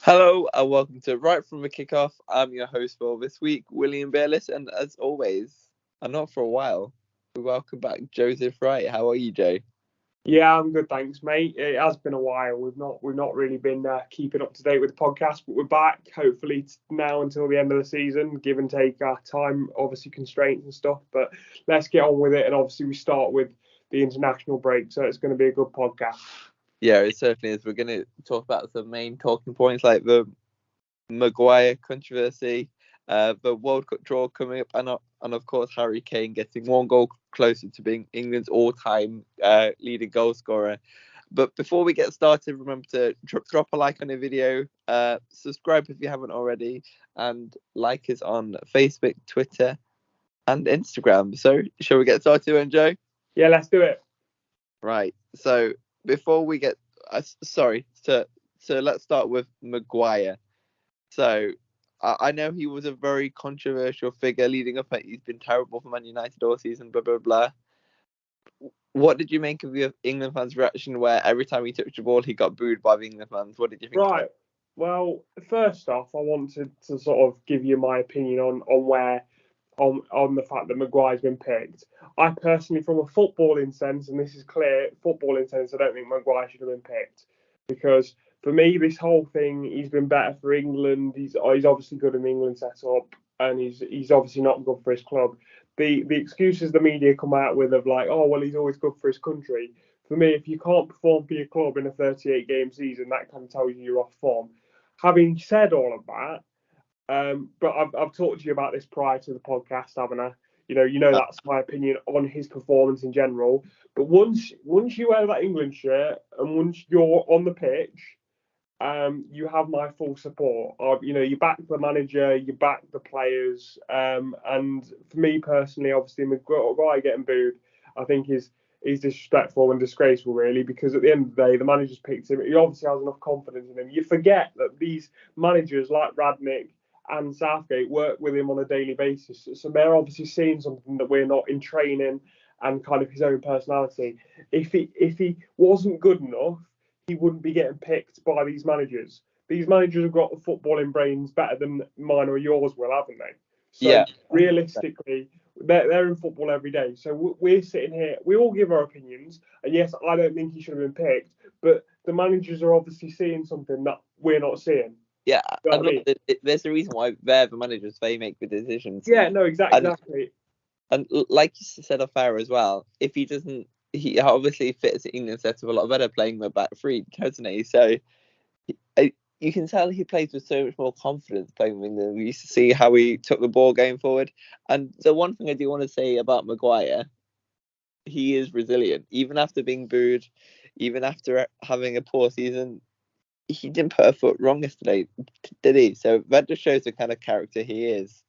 Hello and welcome to Right from the Kickoff. I'm your host for this week, William Bayless, and as always, and not for a while, we welcome back Joseph Wright. How are you, Joe? Yeah, I'm good, thanks, mate. It has been a while. We've not really been keeping up to date with the podcast, but we're back. Hopefully now until the end of the season, give and take our time, obviously constraints and stuff. But let's get on with it. And obviously we start with the international break, so it's going to be a good podcast. Yeah, it certainly is. We're going to talk about some main talking points like the Maguire controversy, the World Cup draw coming up, and of course Harry Kane getting one goal closer to being England's all-time leading goal scorer. But before we get started, remember to drop a like on the video, subscribe if you haven't already, and like us on Facebook, Twitter, and Instagram. So, shall we get started then, Joe? Yeah, let's do it. Right. So, before we get, so let's start with Maguire. So, I know he was a very controversial figure leading up. He's been terrible for Man United all season, blah, blah, blah. What did you make of the England fans' reaction where every time he touched the ball, he got booed by the England fans? What did you think? Right. Well, first off, I wanted to sort of give you my opinion on the fact that Maguire's been picked. I personally, from a footballing sense, and this is clear, footballing sense, I don't think Maguire should have been picked because for me, this whole thing, he's been better for England. He's obviously good in the England setup, and he's obviously not good for his club. The excuses the media come out with of like, oh well, he's always good for his country. For me, if you can't perform for your club in a 38 game season, that kind of tells you you're off form. Having said all of that, but I've talked to you about this prior to the podcast, haven't I? You know that's my opinion on his performance in general. But once you wear that England shirt and once you're on the pitch, you have my full support. You back the manager, you back the players, and for me personally, obviously Maguire getting booed, I think is disrespectful and disgraceful, really, because at the end of the day, the manager's picked him. He obviously has enough confidence in him. You forget that these managers like Radnick and Southgate work with him on a daily basis, so they're obviously seeing something that we're not in training and kind of his own personality. If he wasn't good enough, he wouldn't be getting picked by these managers. These managers have got the footballing brains better than mine or yours will, haven't they? So Yeah. realistically, they're in football every day. So we're sitting here, we all give our opinions. And yes, I don't think he should have been picked, but the managers are obviously seeing something that we're not seeing. Yeah, You know and what I mean? there's a reason why they're the managers. They make the decisions. Yeah, no, exactly. And like you said off air as well, if he doesn't, he obviously fits the England setup a lot better playing the back three, doesn't he? So you can tell he plays with so much more confidence playing with England. We used to see how he took the ball going forward. And the one thing I do want to say about Maguire, he is resilient. Even after being booed, even after having a poor season, he didn't put a foot wrong yesterday, did he? So that just shows the kind of character he is.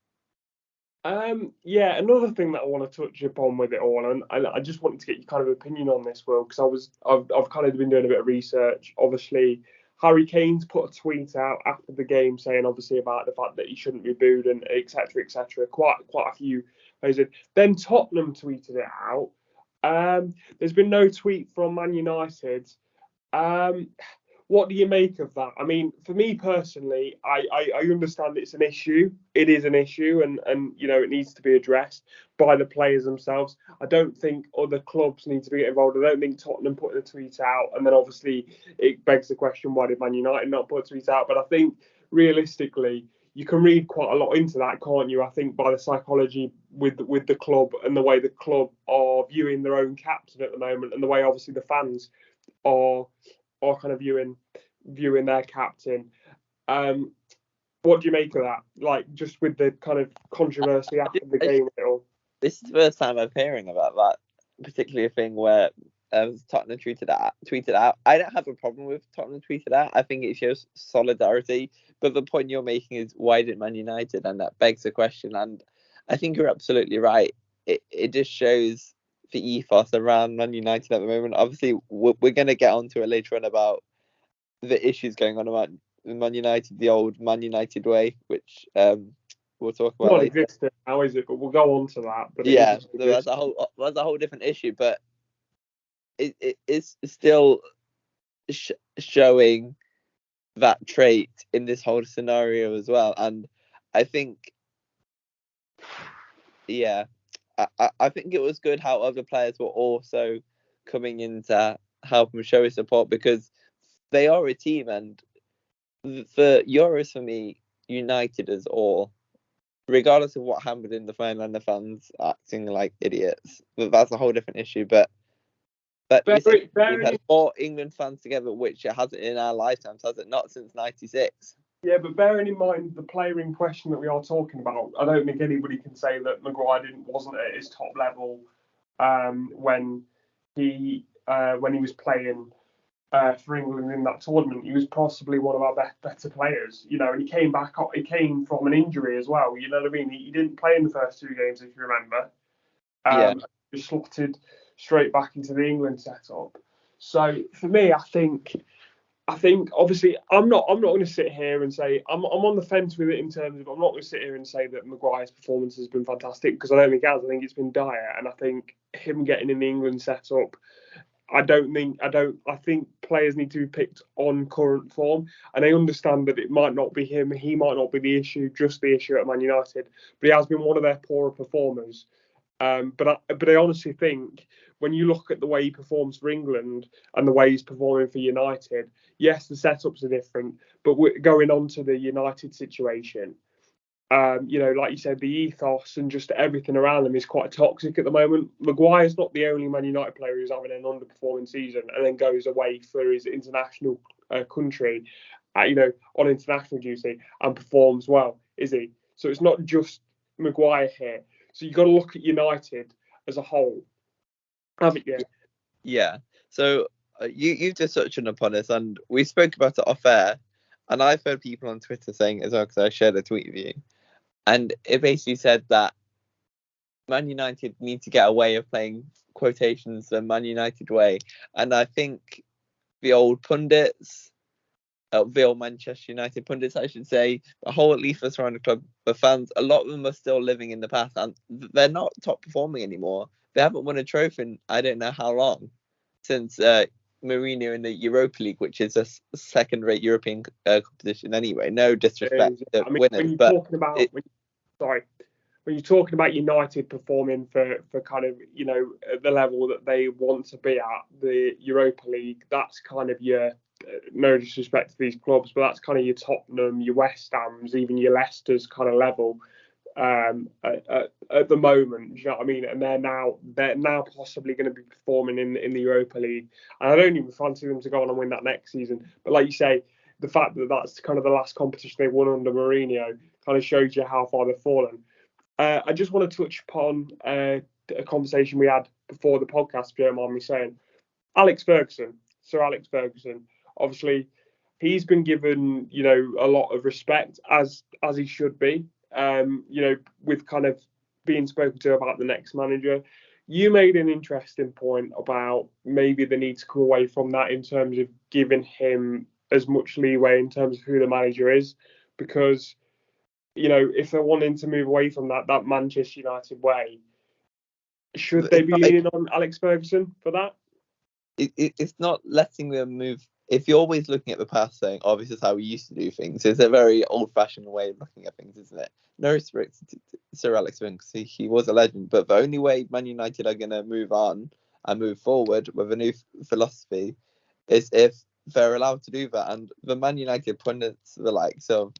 Yeah, another thing that I want to touch upon with it all, and I just wanted to get your kind of opinion on this, Will, because I've kind of been doing a bit of research. Obviously, Harry Kane's put a tweet out after the game saying obviously about the fact that he shouldn't be booed and etc. etc. Quite a few. Then Tottenham tweeted it out. There's been no tweet from Man United. What do you make of that? I mean, for me personally, I understand it's an issue. It is an issue, and it needs to be addressed by the players themselves. I don't think other clubs need to be involved. I don't think Tottenham putting a tweet out, and then obviously it begs the question, why did Man United not put a tweet out? But I think realistically, you can read quite a lot into that, can't you? I think by the psychology with the club and the way the club are viewing their own captain at the moment, and the way obviously the fans are kind of viewing their captain. What do you make of that? Like, just with the kind of controversy after the game and all. This is the first time I'm hearing about that particular thing where Tottenham tweeted out. I don't have a problem with Tottenham tweeted out. I think it shows solidarity. But the point you're making is, why did Man United? And that begs the question. And I think you're absolutely right. It just shows the ethos around Man United at the moment. Obviously, we're going to get onto it later on about the issues going on about Man United, the old Man United way, which we'll talk about not later. existent now, is it? But we'll go on to that. But yeah, that's a whole different issue. But it's still showing that trait in this whole scenario as well. And I think, yeah, I think it was good how other players were also coming in to help him show his support, because they are a team. And the Euros for me, United is all, regardless of what happened in the final and the fans acting like idiots. But that's a whole different issue. But this we've had 4 England fans together, which it hasn't in our lifetimes, has it not, since '96? Yeah, but bearing in mind the player in question that we are talking about, I don't think anybody can say that Maguire wasn't at his top level when he was playing for England in that tournament. He was possibly one of our better players, and he came back. He came from an injury as well. You know what I mean? He didn't play in the first 2 games, if you remember. Yeah. He slotted straight back into the England setup. So for me, I think obviously I'm not going to sit here and say I'm on the fence with it, in terms of I'm not going to sit here and say that Maguire's performance has been fantastic, because I don't think it has. I think it's been dire, and I think him getting in the England setup, I think players need to be picked on current form, and I understand that it might not be him. He might not be the issue, just the issue at Man United, but he has been one of their poorer performers. But I honestly think when you look at the way he performs for England and the way he's performing for United, yes, the setups are different, but we're going on to the United situation. Like you said, the ethos and just everything around them is quite toxic at the moment. Maguire's not the only Man United player who's having an underperforming season and then goes away for his international country, on international duty and performs well, is he? So it's not just Maguire here. So you've got to look at United as a whole, haven't you? Yeah. So you've just touched upon this, and we spoke about it off air, and I've heard people on Twitter saying as well, because I shared a tweet with you, and it basically said that Man United need to get a way of playing, quotations, the Man United way. And I think the old pundits, the old Manchester United pundits, I should say, the whole ethos around the club, the fans, a lot of them are still living in the past, and they're not top performing anymore. They haven't won a trophy in I don't know how long, since Mourinho in the Europa League, which is a second-rate European competition anyway. No disrespect to winners, but when you're talking about United performing for kind of, at the level that they want to be at, the Europa League, that's kind of your, no disrespect to these clubs, but that's kind of your Tottenham, your West Ham's, even your Leicester's kind of level at the moment. Do you know what I mean? And they're now possibly going to be performing in the Europa League, and I don't even fancy them to go on and win that next season. But like you say, the fact that that's kind of the last competition they won under Mourinho kind of shows you how far they've fallen. I just want to touch upon a conversation we had before the podcast, if you don't mind me saying. Sir Alex Ferguson, obviously, he's been given, a lot of respect, as he should be, with kind of being spoken to about the next manager. You made an interesting point about maybe the need to come away from that in terms of giving him as much leeway in terms of who the manager is, because if they're wanting to move away from that Manchester United way, should they be leaning on Alex Ferguson for that? It's not letting them move. If you're always looking at the past, saying, "Oh, this is how we used to do things," it's a very old-fashioned way of looking at things, isn't it? No respect to Sir Alex Ferguson, because he was a legend, but the only way Man United are going to move on and move forward with a new philosophy is if they're allowed to do that. And the Man United pundits, the likes of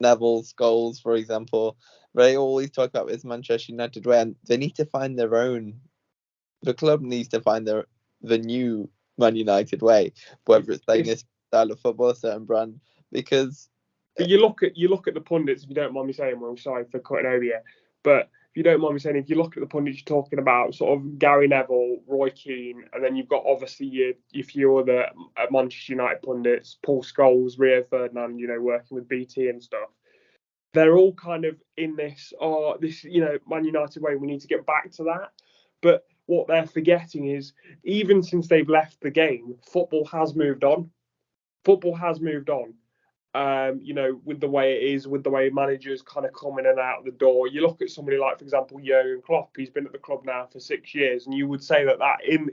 Neville, Scholes, for example, they always talk about this Manchester United way, and they need to find their own. The club needs to find the new Man United way, whether it's playing this style of football, a certain brand, because. But you look at the pundits, if you don't mind me saying. Well, sorry for cutting over you, but if you don't mind me saying, if you look at the pundits, you're talking about sort of Gary Neville, Roy Keane, and then you've got obviously your few other Manchester United pundits, Paul Scholes, Rio Ferdinand, working with BT and stuff. They're all kind of in this Man United way. We need to get back to that, but what they're forgetting is, even since they've left the game, football has moved on. With the way it is, with the way managers kind of come in and out the door. You look at somebody like, for example, Jurgen Klopp. He's been at the club now for 6 years, and you would say that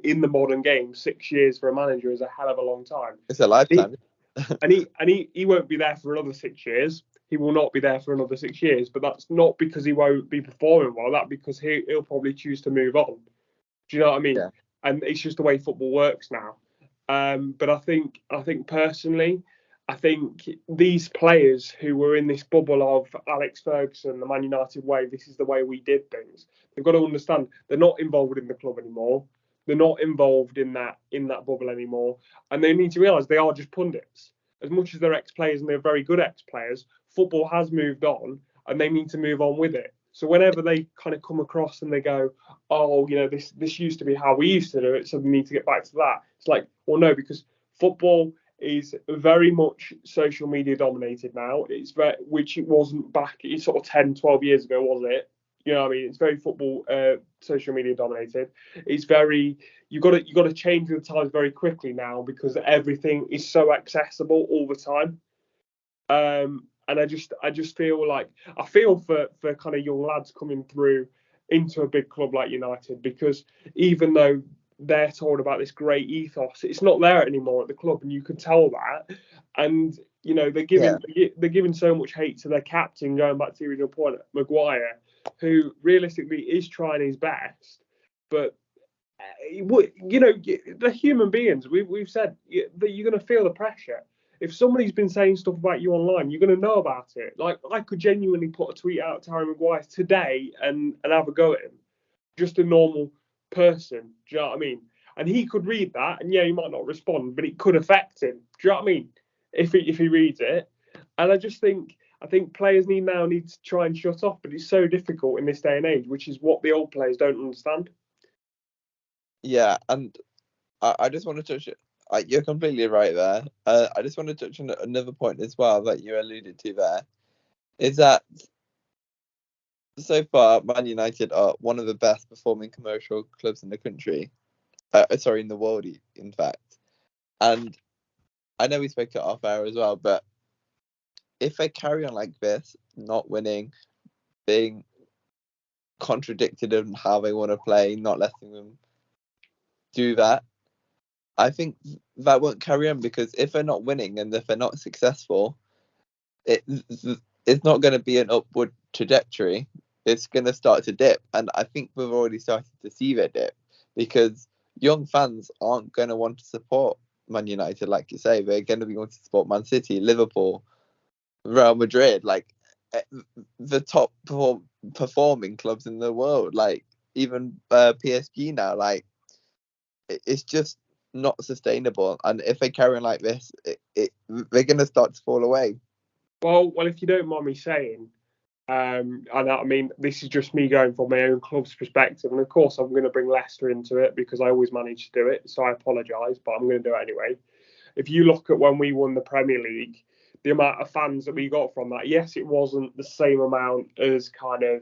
in the modern game, 6 years for a manager is a hell of a long time. It's a lifetime. and he won't be there for another 6 years. He will not be there for another 6 years. But that's not because he won't be performing well. That's because he'll probably choose to move on. Do you know what I mean? Yeah. And it's just the way football works now. But I think personally, I think these players who were in this bubble of Alex Ferguson, the Man United way, this is the way we did things. They've got to understand they're not involved in the club anymore. They're not involved in that bubble anymore, and they need to realise they are just pundits. As much as they're ex-players and they're very good ex-players, football has moved on, and they need to move on with it. So whenever they kind of come across and they go, oh, this used to be how we used to do it, so we need to get back to that. It's like, well, no, because football is very much social media dominated now. Which it wasn't back, it's sort of 10, 12 years ago, was it? You know what I mean? It's very football, social media dominated. It's very, you got to change with the times very quickly now because everything is so accessible all the time. And I just feel like I feel for kind of young lads coming through into a big club like United, because even though they're told about this great ethos, it's not there anymore at the club, and you can tell that. And they're giving so much hate to their captain, going back to the original point, Maguire, who realistically is trying his best, but they're human beings. We've said that you're going to feel the pressure. If somebody's been saying stuff about you online, you're going to know about it. Like, I could genuinely put a tweet out to Harry Maguire today and have a go at him. Just a normal person. Do you know what I mean? And he could read that, and yeah, he might not respond, but it could affect him. Do you know what I mean? If he reads it. And I think players need to try and shut off, but it's so difficult in this day and age, which is what the old players don't understand. Yeah, and I just want to touch it. You're completely right there. I just want to touch on another point as well that you alluded to there. Is that so far Man United are one of the best performing commercial clubs in the country. In the world, in fact. And I know we spoke it off air as well, but if they carry on like this, not winning, being contradicted in how they want to play, not letting them do that, I think that won't carry on, because if they're not winning and if they're not successful, it's not going to be an upward trajectory. It's going to start to dip. And I think we've already started to see that dip, because young fans aren't going to want to support Man United, like you say. They're going to be wanting to support Man City, Liverpool, Real Madrid, like the top performing clubs in the world, like even PSG now. Like, it's just not sustainable, and if they carry on like this, they're going to start to fall away. Well, if you don't mind me saying, and I mean, this is just me going from my own club's perspective, and of course I'm going to bring Leicester into it because I always manage to do it, so I apologise, but I'm going to do it anyway. If you look at when we won the Premier League, the amount of fans that we got from that, yes, it wasn't the same amount as kind of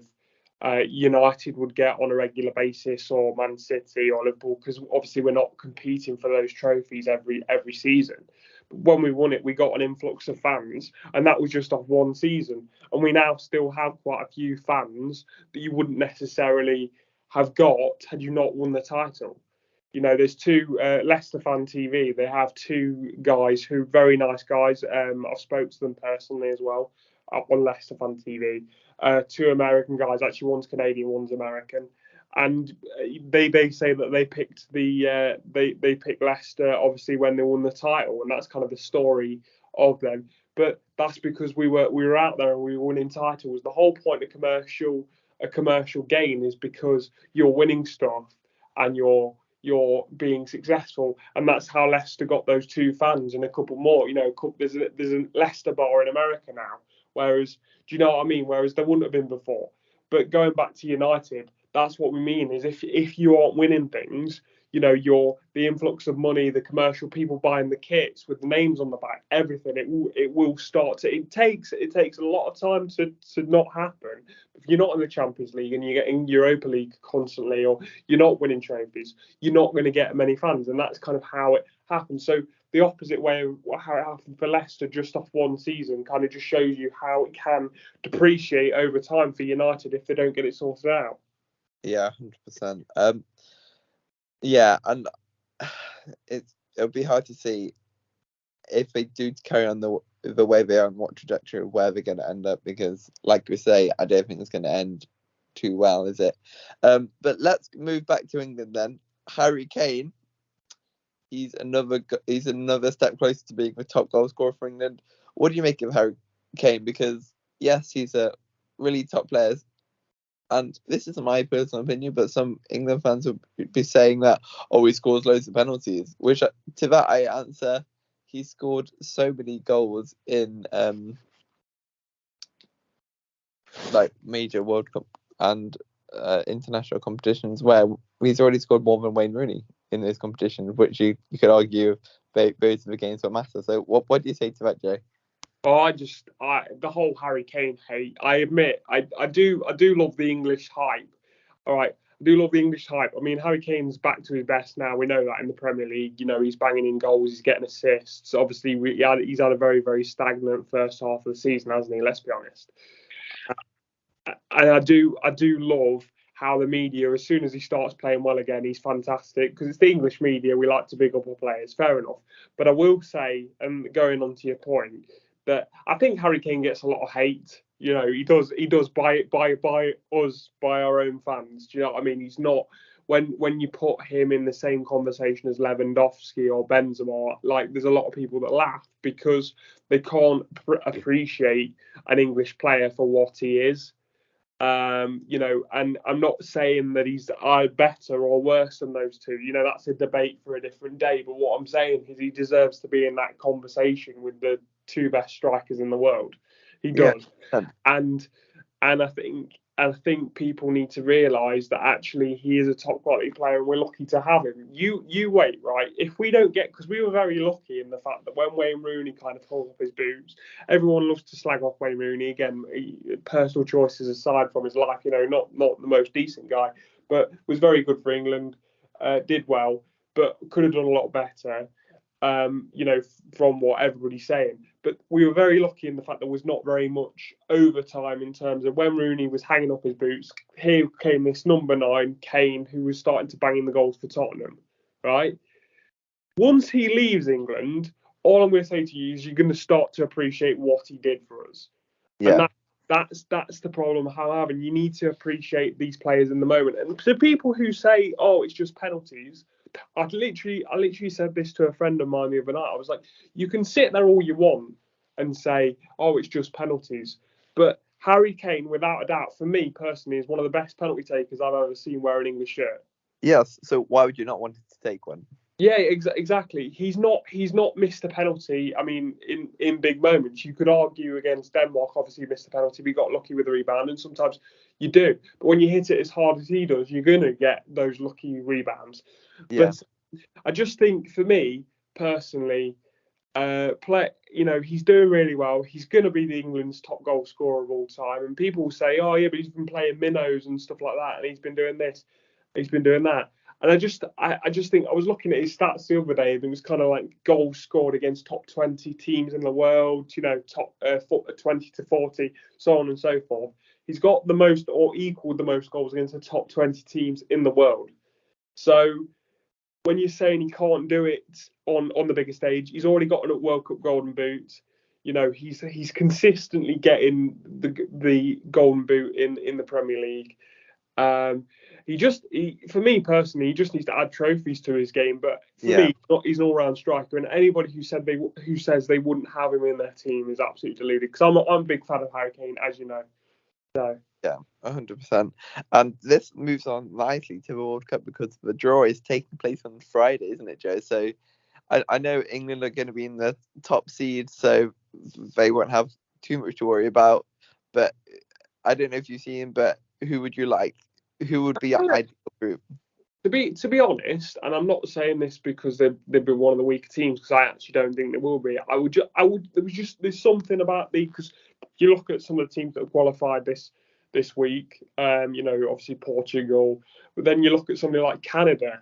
United would get on a regular basis, or Man City or Liverpool, because obviously we're not competing for those trophies every season. But when we won it, we got an influx of fans, and that was just off one season. And we now still have quite a few fans that you wouldn't necessarily have got had you not won the title. There's two Leicester Fan TV. They have two guys who are very nice guys. I've spoke to them personally as well on Leicester Fan TV. Two American guys, actually one's Canadian, one's American, and they say that they picked they picked Leicester obviously when they won the title, and that's kind of the story of them. But that's because we were out there and we were winning titles. The whole point of a commercial gain is because you're winning stuff and you're being successful, and that's how Leicester got those two fans and a couple more. There's a Leicester bar in America now, whereas, do you know what I mean? Whereas there wouldn't have been before. But going back to United, that's what we mean, is if you aren't winning things, the influx of money, the commercial people buying the kits with the names on the back, everything, it will start to. It takes a lot of time to not happen. If you're not in the Champions League and you're getting Europa League constantly, or you're not winning trophies, you're not going to get many fans, and that's kind of how it happens. So the opposite way of how it happened for Leicester just off one season kind of just shows you how it can depreciate over time for United if they don't get it sorted out. Yeah, 100%. Yeah, and it'll be hard to see if they do carry on the way they are and what trajectory of where they're going to end up, because like we say, I don't think it's going to end too well, is it? But let's move back to England then. Harry Kane, he's another step closer to being the top goal scorer for England. What do you make of Harry Kane? Because yes, he's a really top player, and this isn't my personal opinion, but some England fans would be saying that, oh, he scores loads of penalties, which to that I answer, he scored so many goals in like major World Cup and international competitions where he's already scored more than Wayne Rooney in those competitions, which you could argue those are the games that matter. So what do you say to that, Jay? Oh, the whole Harry Kane hate. I admit, I do love the English hype. All right, I do love the English hype. I mean, Harry Kane's back to his best now. We know that in the Premier League. You know, he's banging in goals, he's getting assists. Obviously, he's had a very, very stagnant first half of the season, hasn't he? Let's be honest. And I do love how the media, as soon as he starts playing well again, he's fantastic, because it's the English media. We like to big up our players, fair enough. But I will say, and going on to your point, that I think Harry Kane gets a lot of hate. You know, he does by us, by our own fans. Do you know what I mean? He's not, when you put him in the same conversation as Lewandowski or Benzema, like, there's a lot of people that laugh because they can't appreciate an English player for what he is. You know, and I'm not saying that he's better or worse than those two. You know, that's a debate for a different day. But what I'm saying is he deserves to be in that conversation with the two best strikers in the world. He does. Yeah. And I think people need to realise that actually he is a top quality player and we're lucky to have him. You wait, right? If we don't get, because we were very lucky in the fact that when Wayne Rooney kind of pulled up his boots, everyone loves to slag off Wayne Rooney. Again, personal choices aside from his life, you know, not the most decent guy, but was very good for England, did well, but could have done a lot better. You know, from what everybody's saying. But we were very lucky in the fact there was not very much overtime in terms of when Rooney was hanging up his boots. Here came this number 9, Kane, who was starting to bang in the goals for Tottenham, right? Once he leaves England, all I'm going to say to you is you're going to start to appreciate what he did for us. Yeah. And that's the problem I'm having. You need to appreciate these players in the moment. And to people who say, oh, it's just penalties, I literally said this to a friend of mine the other night. I was like, you can sit there all you want and say, oh, it's just penalties. But Harry Kane, without a doubt, for me personally, is one of the best penalty takers I've ever seen wear an English shirt. Yes. So why would you not want to take one? Yeah, exactly. He's not missed a penalty. I mean, in big moments, you could argue against Denmark. Obviously, he missed a penalty. We got lucky with the rebound, and sometimes you do. But when you hit it as hard as he does, you're going to get those lucky rebounds. Yeah. But I just think, for me personally, you know, he's doing really well. He's going to be the England's top goal scorer of all time. And people will say, oh yeah, but he's been playing minnows and stuff like that, and he's been doing this, he's been doing that. And I just think, I was looking at his stats the other day, and it was kind of like goals scored against top 20 teams in the world, you know, top 20 to 40, so on and so forth. He's got the most or equaled the most goals against the top 20 teams in the world. So when you're saying he can't do it on the bigger stage, he's already got a World Cup Golden Boot. You know, he's consistently getting the Golden Boot in the Premier League. For me personally, he just needs to add trophies to his game. But for me, he's an all-round striker. And anybody who says they wouldn't have him in their team is absolutely deluded. Because I'm a big fan of Harry Kane, as you know. So. Yeah, 100%. And this moves on nicely to the World Cup because the draw is taking place on Friday, isn't it, Joe? So I know England are going to be in the top seed, so they won't have too much to worry about. But I don't know if you've seen, but who would you like? Who would be your ideal group? To be honest, and I'm not saying this because they've been one of the weaker teams, because I actually don't think they will be. There's something about because you look at some of the teams that have qualified this week. You know, obviously Portugal, but then you look at somebody like Canada.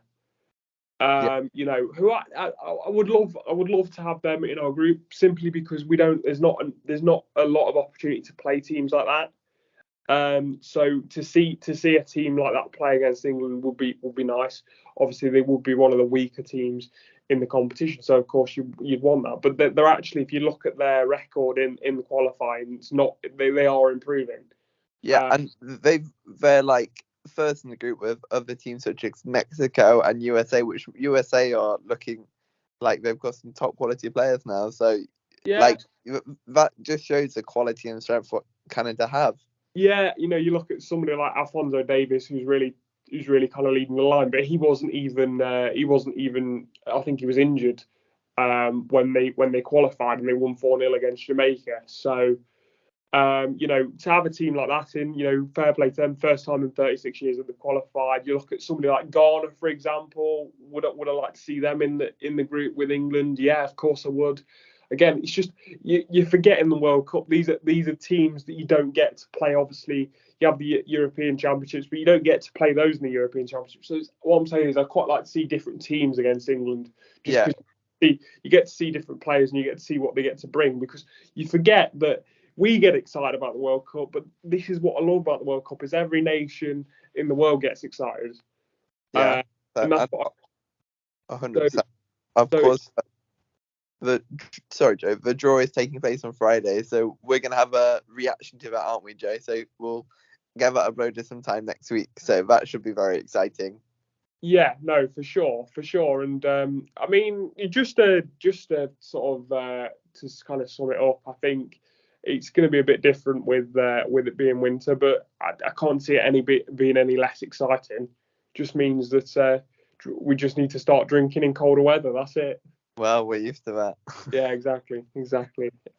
You know, who I would love to have them in our group, simply because there's not a lot of opportunity to play teams like that. So to see a team like that play against England would be nice. Obviously, they would be one of the weaker teams in the competition. So of course you'd want that. But they're actually, if you look at their record in the qualifying, it's not, they are improving. Yeah, and they're like first in the group with other teams such as Mexico and USA, which USA are looking like they've got some top quality players now. So like that just shows the quality and strength what Canada have. Yeah, you look at somebody like Alphonso Davies, who's really kind of leading the line, but he wasn't even I think he was injured when they qualified and they won 4-0 against Jamaica. So to have a team like that in, fair play to them, first time in 36 years that they've qualified. You look at somebody like Ghana, for example. Would I like to see them in the group with England? Yeah, of course I would. Again, it's just you're forgetting the World Cup. These are teams that you don't get to play. Obviously, you have the European Championships, but you don't get to play those in the European Championships. So what I'm saying is, I quite like to see different teams against England. Just because you get to see different players and you get to see what they get to bring. Because you forget that we get excited about the World Cup, but this is what I love about the World Cup: is every nation in the world gets excited. Yeah, and that's what 100%. Of course. Sorry, Joe. The draw is taking place on Friday, so we're gonna have a reaction to that, aren't we, Joe? So we'll get that uploaded sometime next week. So that should be very exciting. Yeah, no, for sure. And I mean, just to sort of to kind of sum it up, I think it's going to be a bit different with it being winter, but I can't see it being any less exciting. Just means that we just need to start drinking in colder weather. That's it. Well, we're used to that. Yeah, exactly.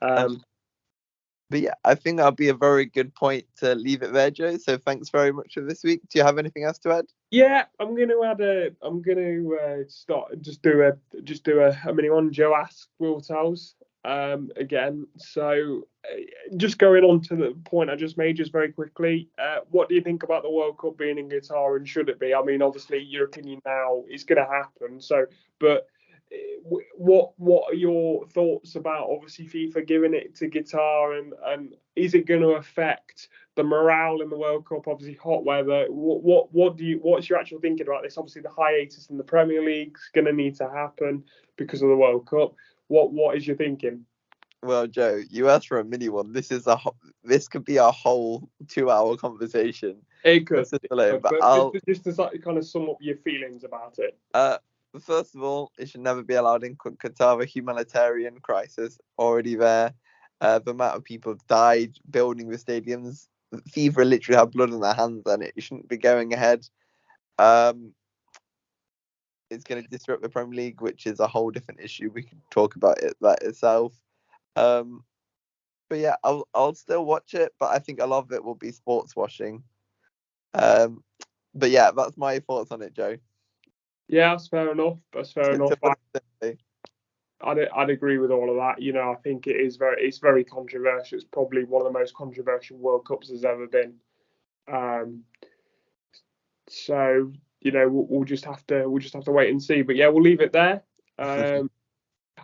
But yeah, I think that'll be a very good point to leave it there, Joe. So thanks very much for this week. Do you have anything else to add? Yeah, I'm going to start just do a mini one. Joe asked Will Tells again. So just going on to the point I just made, just very quickly, what do you think about the World Cup being in Qatar, and should it be? I mean, obviously your opinion now is going to happen. So, but what are your thoughts about obviously FIFA giving it to Qatar, and is it going to affect the morale in the World Cup? Obviously hot weather. What's your actual thinking about this? Obviously the hiatus in the Premier League's going to need to happen because of the World Cup. What is your thinking? Well, Joe, you asked for a mini one. This could be a whole 2-hour conversation. It could. But just to kind of sum up your feelings about it. First of all, it should never be allowed in Qatar. A humanitarian crisis already there. The amount of people died building the stadiums. FIFA literally have blood on their hands, and it shouldn't be going ahead. It's going to disrupt the Premier League, which is a whole different issue. We can talk about that itself. But yeah, I'll still watch it, but I think a lot of it will be sports washing. But yeah, that's my thoughts on it, Joe. Yeah, that's fair enough. I'd agree with all of that. I think it's very controversial. It's probably one of the most controversial World Cups there's ever been. So we'll just have to wait and see. But yeah, we'll leave it there.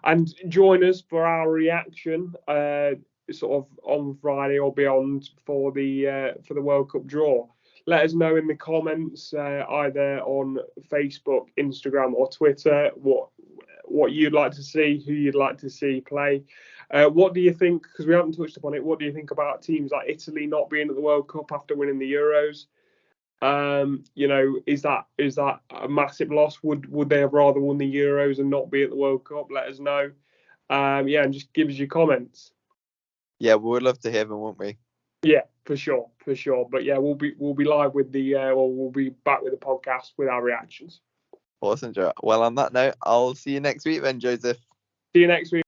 And join us for our reaction, sort of on Friday or beyond for the World Cup draw. Let us know in the comments, either on Facebook, Instagram, or Twitter, what you'd like to see, who you'd like to see play. What do you think? Because we haven't touched upon it. What do you think about teams like Italy not being at the World Cup after winning the Euros? Is that a massive loss? Would they have rather won the Euros and not be at the World Cup? Let us know. And just give us your comments. Yeah, we would love to hear them, won't we? Yeah, for sure. But yeah, we'll be live with we'll be back with the podcast with our reactions. Awesome, Joe. Well, on that note, I'll see you next week then, Joseph. See you next week.